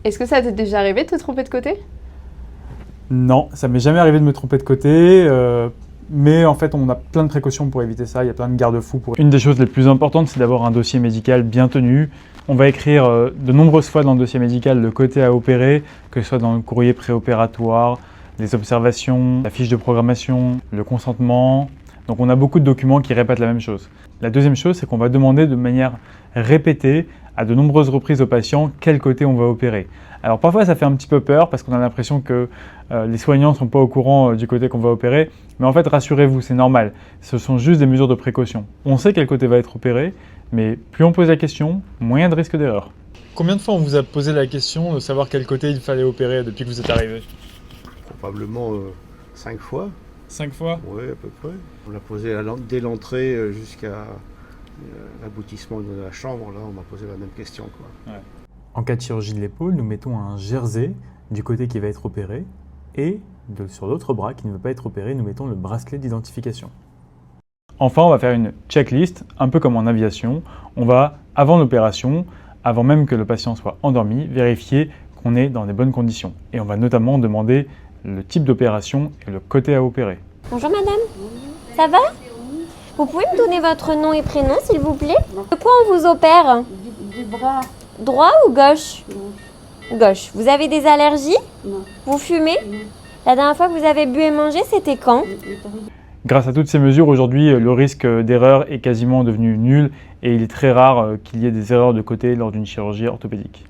Est-ce que ça t'est déjà arrivé de te tromper de côté? Non, ça m'est jamais arrivé de me tromper de côté, mais en fait on a plein de précautions pour éviter ça, il y a plein de garde-fous. Une des choses les plus importantes, c'est d'avoir un dossier médical bien tenu. On va écrire de nombreuses fois dans le dossier médical le côté à opérer, que ce soit dans le courrier préopératoire, les observations, la fiche de programmation, le consentement. Donc on a beaucoup de documents qui répètent la même chose. La deuxième chose, c'est qu'on va demander de manière répétée à de nombreuses reprises aux patients quel côté on va opérer. Alors parfois ça fait un petit peu peur parce qu'on a l'impression que les soignants ne sont pas au courant du côté qu'on va opérer, mais en fait rassurez-vous, c'est normal. Ce sont juste des mesures de précaution. On sait quel côté va être opéré, mais plus on pose la question, moins il y a de risque d'erreur. Combien de fois on vous a posé la question de savoir quel côté il fallait opérer depuis que vous êtes arrivé? Probablement 5 fois. 5 fois? Oui, à peu près. On l'a posé dès l'entrée jusqu'à l'aboutissement de la chambre. Là, on m'a posé la même question, quoi. Ouais. En cas de chirurgie de l'épaule, nous mettons un jersey du côté qui va être opéré et sur l'autre bras qui ne veut pas être opéré, nous mettons le bracelet d'identification. Enfin, on va faire une checklist, un peu comme en aviation. On va, avant l'opération, avant même que le patient soit endormi, vérifier qu'on est dans les bonnes conditions. Et on va notamment demander le type d'opération et le côté à opérer. Bonjour madame, ça va? Vous pouvez me donner votre nom et prénom s'il vous plaît? De quoi on vous opère? Du bras. Droit ou gauche? Non. Gauche. Vous avez des allergies? Non. Vous fumez? Non. La dernière fois que vous avez bu et mangé, c'était quand? Grâce à toutes ces mesures, aujourd'hui, le risque d'erreur est quasiment devenu nul et il est très rare qu'il y ait des erreurs de côté lors d'une chirurgie orthopédique.